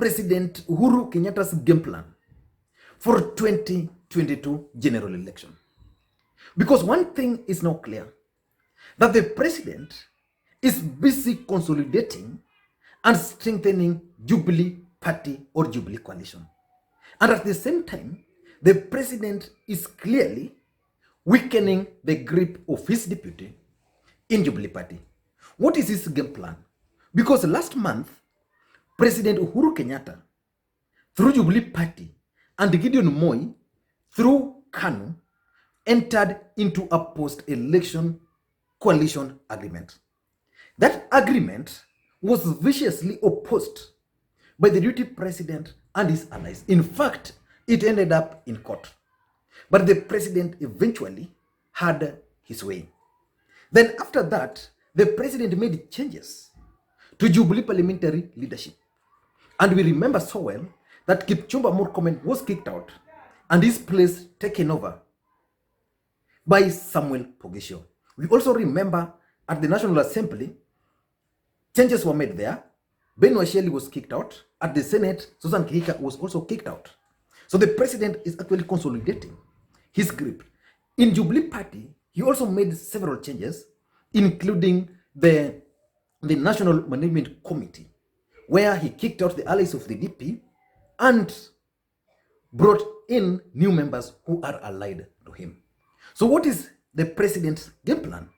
President Uhuru Kenyatta's game plan for 2022 general election? Because one thing is now clear, that the president is busy consolidating and strengthening Jubilee party or Jubilee coalition. And at the same time, the president is clearly weakening the grip of his deputy in Jubilee party. What is his game plan? Because last month, President Uhuru Kenyatta, through Jubilee party, and Gideon Moi, through KANU, entered into a post-election coalition agreement. That agreement was viciously opposed by the deputy president and his allies. In fact, it ended up in court. But the president eventually had his way. Then after that, the president made changes to Jubilee parliamentary leadership. And we remember so well that Kipchumba Murkomen was kicked out and his place taken over by Samuel Pogisho. We also remember at the National Assembly, changes were made there. Ben Washeli was kicked out. At the Senate, Susan Kihika was also kicked out. So the president is actually consolidating his grip. In Jubilee party, he also made several changes, including the National Management Committee, where he kicked out the allies of the DP and brought in new members who are allied to him. So what is the president's game plan?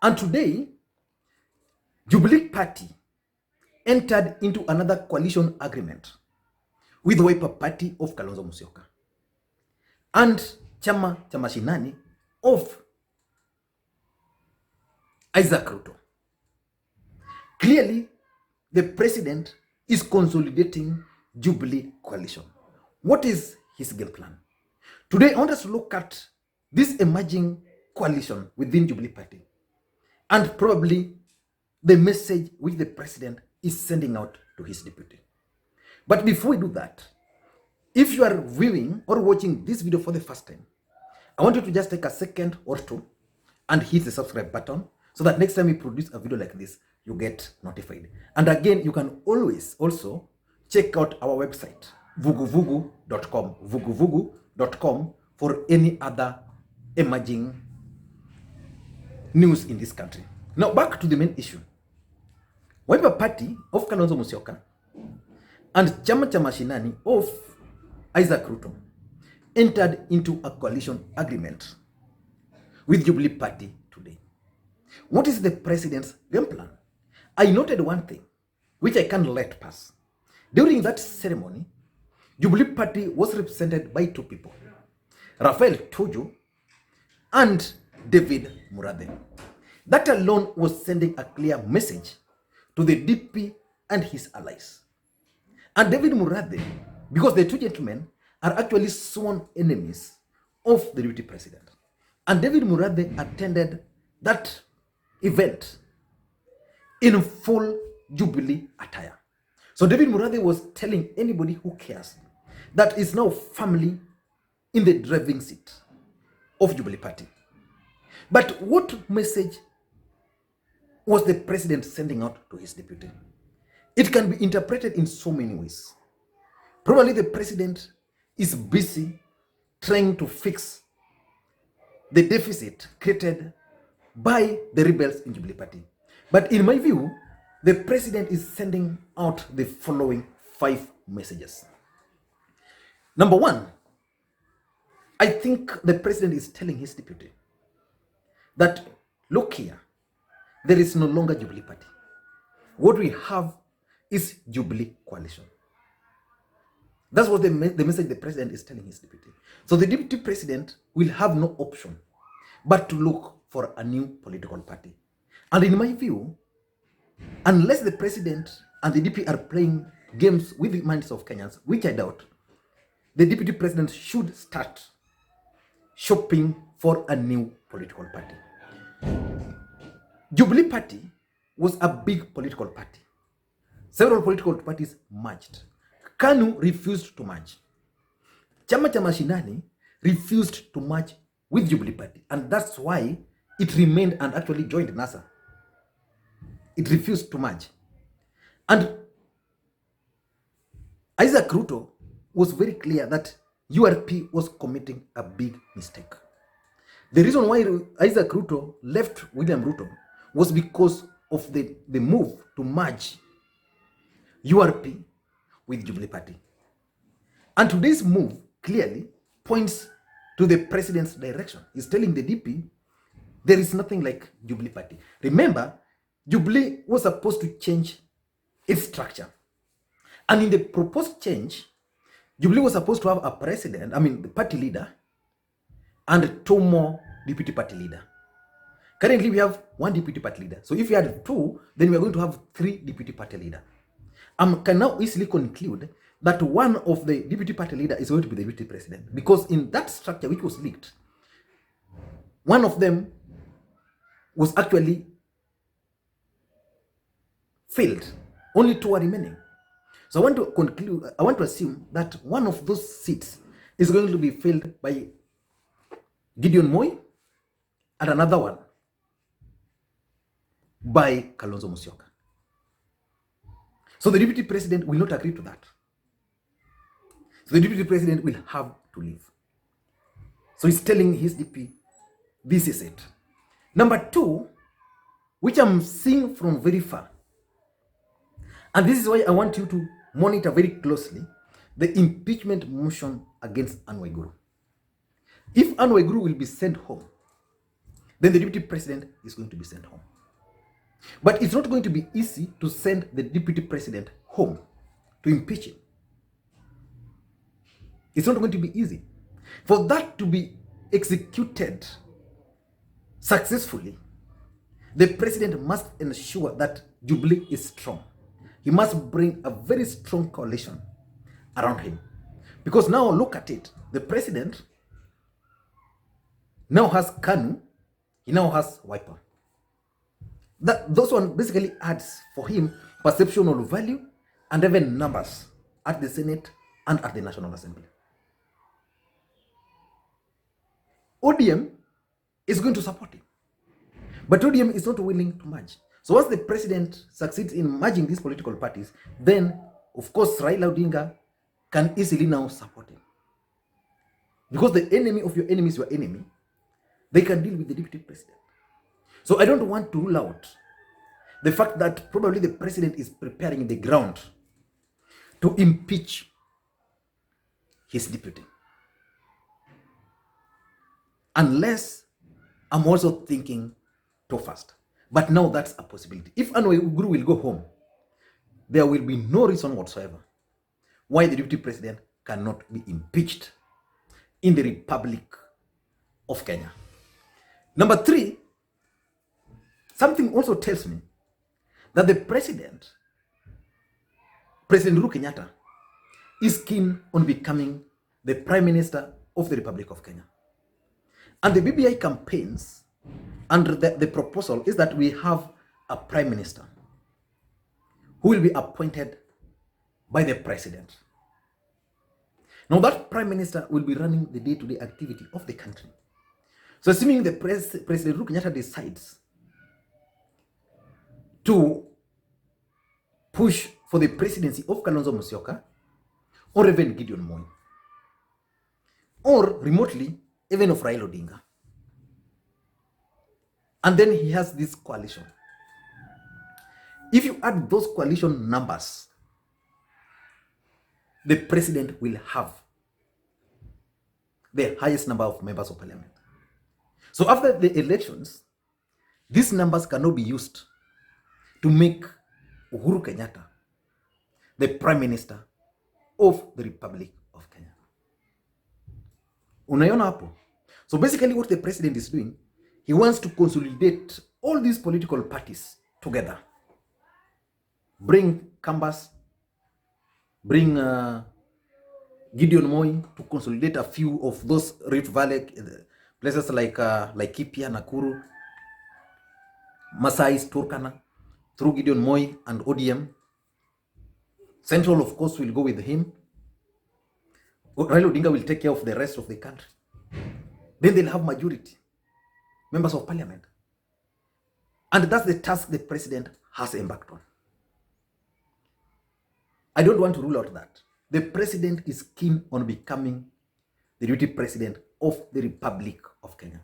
And today, Jubilee party entered into another coalition agreement with the Wiper party of Kalonzo Musyoka and Chama Mashinani of Isaac Ruto. Clearly, the president is consolidating Jubilee coalition. What is his game plan? Today, I want us to look at this emerging coalition within Jubilee party and probably the message which the president is sending out to his deputy. But before we do that, if you are viewing or watching this video for the first time, I want you to just take a second or two and hit the subscribe button so that next time we produce a video like this, you get notified. And again, you can always also check out our website, vuguvugu.com, for any other emerging news in this country. Now, back to the main issue. Wiper party of Kalonzo Musyoka and Chama Mashinani of Isaac Ruto entered into a coalition agreement with Jubilee party today. What is the president's game plan? I noted one thing which I can't let pass. During that ceremony, Jubilee party was represented by two people, Raphael Tuju and David Murathe. That alone was sending a clear message to the DP and his allies. And David Murathe, because the two gentlemen are actually sworn enemies of the deputy president. And David Murathe attended that event in full Jubilee attire. So David Murathe was telling anybody who cares that is now firmly in the driving seat of Jubilee party. But what message was the president sending out to his deputy? It can be interpreted in so many ways. Probably the president is busy trying to fix the deficit created by the rebels in Jubilee party. But in my view, the president is sending out the following 5 messages. Number 1, I think the president is telling his deputy that, look here, there is no longer Jubilee party. What we have is Jubilee coalition. That's what the message the president is telling his deputy. So the deputy president will have no option but to look for a new political party. And in my view, unless the president and the DP are playing games with the minds of Kenyans, which I doubt, the deputy president should start shopping for a new political party. Jubilee party was a big political party. Several political parties merged. KANU refused to merge. Chama Mashinani refused to merge with Jubilee party, and that's why it remained and actually joined NASA. It refused to merge. And Isaac Ruto was very clear that URP was committing a big mistake. The reason why Isaac Ruto left William Ruto was because of the move to merge URP with Jubilee Party. And today's move clearly points to the president's direction. He's telling the DP there is nothing like Jubilee Party. Remember, Jubilee was supposed to change its structure. And in the proposed change, Jubilee was supposed to have a president, the party leader, and 2 more deputy party leader. Currently, we have 1 deputy party leader. So if we had 2, then we are going to have 3 deputy party leader. Can now easily conclude that one of the deputy party leader is going to be the deputy president, because in that structure which was leaked, one of them was actually failed. Only 2 are remaining. So I want to assume that one of those seats is going to be filled by Gideon Moi and another one by Kalonzo Musyoka. So the deputy president will not agree to that. So the deputy president will have to leave. So he's telling his DP, this is it. Number 2, which I'm seeing from very far, and this is why I want you to monitor very closely the impeachment motion against Anne Waiguru. If Anne Waiguru will be sent home, then the deputy president is going to be sent home. But it's not going to be easy to send the deputy president home to impeach him. It's not going to be easy. For that to be executed successfully, the president must ensure that Jubilee is strong. He must bring a very strong coalition around him. Because now look at it. The president now has KANU, he now has Wiper. Those one basically adds for him perceptual value and even numbers at the Senate and at the National Assembly. ODM is going to support him, but ODM is not willing to merge. So once the president succeeds in merging these political parties, then of course Raila Odinga can easily now support him. Because the enemy of your enemy is your enemy, they can deal with the deputy president. So I don't want to rule out the fact that probably the president is preparing the ground to impeach his deputy. Unless I'm also thinking too fast. But now that's a possibility. If Anne Waiguru will go home, there will be no reason whatsoever why the deputy president cannot be impeached in the Republic of Kenya. Number 3, something also tells me that the President Uhuru Kenyatta, is keen on becoming the Prime Minister of the Republic of Kenya. And the BBI campaigns and the proposal is that we have a Prime Minister who will be appointed by the President. Now that Prime Minister will be running the day-to-day activity of the country. So assuming the President Uhuru Kenyatta decides to push for the presidency of Kalonzo Musyoka or even Gideon Moi, or remotely even of Raila Odinga, and then he has this coalition. If you add those coalition numbers, the president will have the highest number of members of parliament. So after the elections, these numbers cannot be used to make Uhuru Kenyatta the Prime Minister of the Republic of Kenya. Unaiona hapo? So basically what the president is doing, he wants to consolidate all these political parties together. Bring Kambas, bring Gideon Moi to consolidate a few of those Rift Valley places like Kipia, Nakuru, Masais, Turkana, through Gideon Moi and ODM. Central, of course, will go with him. Raila Odinga will take care of the rest of the country. Then they'll have majority, members of parliament. And that's the task the president has embarked on. I don't want to rule out that. the president is keen on becoming the deputy president of the Republic of Kenya.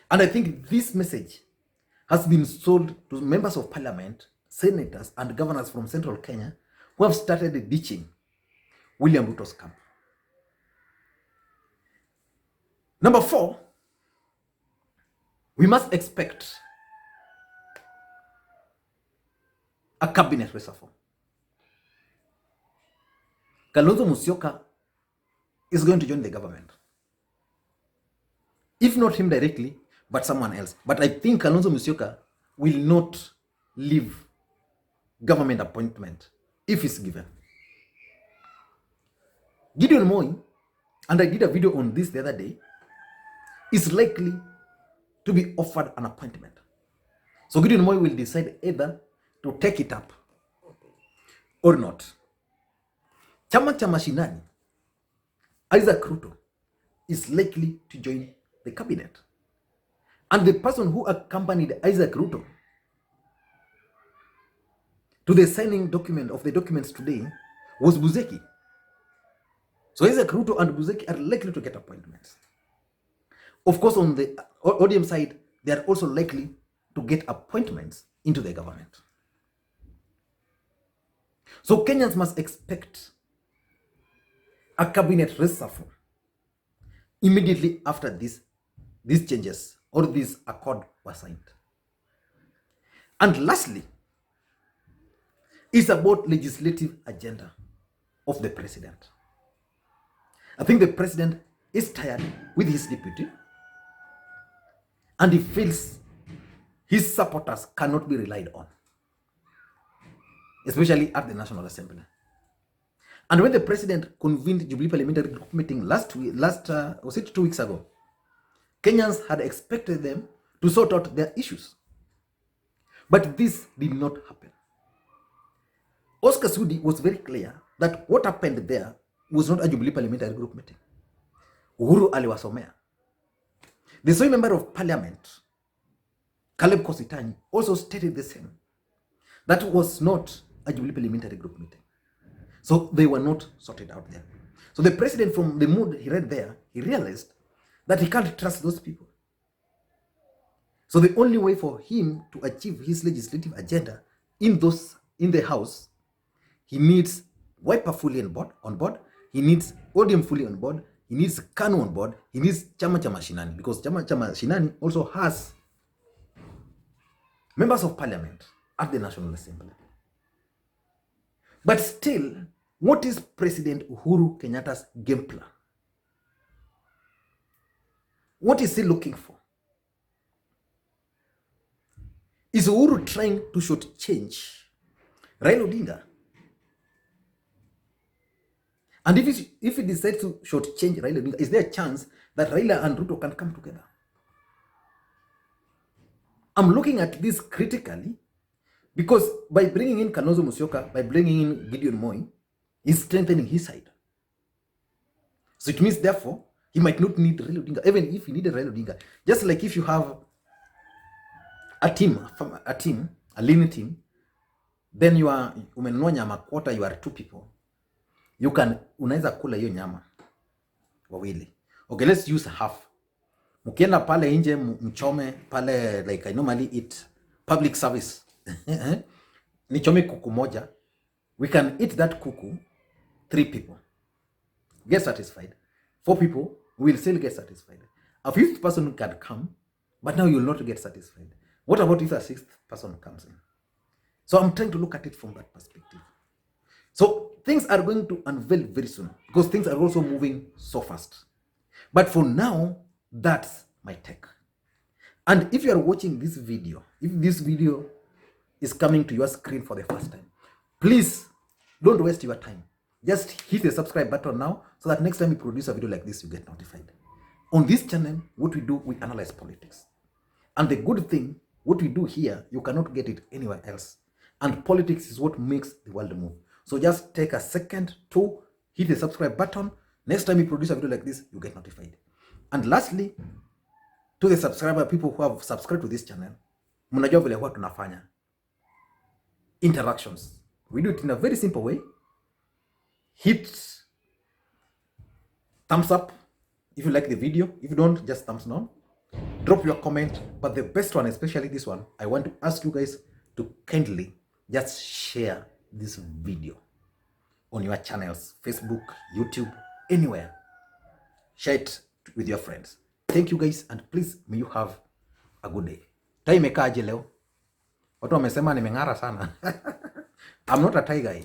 And I think this message has been sold to members of parliament, senators, and governors from central Kenya who have started ditching William Ruto's camp. Number 4, we must expect a cabinet reshuffle. Kalonzo Musyoka is going to join the government. If not him directly, but someone else. But I think Kalonzo Musyoka will not leave government appointment if it's given. Gideon Moi, and I did a video on this the other day, is likely to be offered an appointment. So Gideon Moi will decide either to take it up or not. Chama Mashinani, Isaac Ruto, is likely to join the cabinet. And the person who accompanied Isaac Ruto to the signing document of the documents today was Buzeki. So Isaac Ruto and Buzeki are likely to get appointments. Of course, on the ODM side, they are also likely to get appointments into the government. So Kenyans must expect a cabinet reshuffle immediately after these changes or this accord was signed. And lastly, it's about legislative agenda of the president. I think the president is tired with his deputy, and he feels his supporters cannot be relied on, especially at the National Assembly. And when the president convened Jubilee Parliamentary Group meeting was it 2 weeks ago, Kenyans had expected them to sort out their issues. But this did not happen. Oscar Sudi was very clear that what happened there was not a Jubilee Parliamentary Group meeting. Uhuru aliwasomea. The same member of parliament, Caleb Kositany, also stated the same. That was not a Jubilee Parliamentary Group meeting. So they were not sorted out there. So the president, from the mood he read there, he realized that he can't trust those people. So the only way for him to achieve his legislative agenda in the house, he needs Wiper fully on board, he needs ODM fully on board, he needs KANU on board, he needs Chama Mashinani, because Chama Mashinani also has members of parliament at the National Assembly. But still, what is President Uhuru Kenyatta's game plan? What is he looking for? Is Uhuru trying to shortchange Raila Odinga? And if he decides to shortchange Raila Odinga, is there a chance that Raila and Ruto can come together? I'm looking at this critically because by bringing in Kalonzo Musyoka, by bringing in Gideon Moi, he's strengthening his side. So it means, therefore, he might not need Raila Odinga, even if he needed Raila Odinga. Just like if you have a lean team, then you are umenunua nyama quarter, you are 2 people. Unaweza kula hiyo nyama wawili. Okay, let's use half. Mkienda pale nje mchome pale, like I normally eat public service. Nichome kuku moja. We can eat that kuku 3 people. Get satisfied. 4 people will still get satisfied. A 5th person can come, but now you will not get satisfied. What about if a 6th person comes in? So I'm trying to look at it from that perspective. So things are going to unveil very soon because things are also moving so fast. But for now, that's my take. And if you are watching this video, if this video is coming to your screen for the first time, please don't waste your time. Just hit the subscribe button now so that next time we produce a video like this, you get notified. On this channel, what we do, we analyze politics. And the good thing, what we do here, you cannot get it anywhere else. And politics is what makes the world move. So just take a second to hit the subscribe button. Next time we produce a video like this, you get notified. And lastly, to the subscriber, people who have subscribed to this channel, mnajua vile huwa tunafanya interactions. We do it in a very simple way. Hit thumbs up if you like the video. If you don't, just thumbs down. Drop your comment. But the best one, especially this one, I want to ask you guys to kindly just share this video on your channels, Facebook, YouTube, anywhere. Share it with your friends. Thank you guys, and please may you have a good day. Tai imekaaje leo? Watu wamesema nimeng'ara sana. I'm not a Thai guy.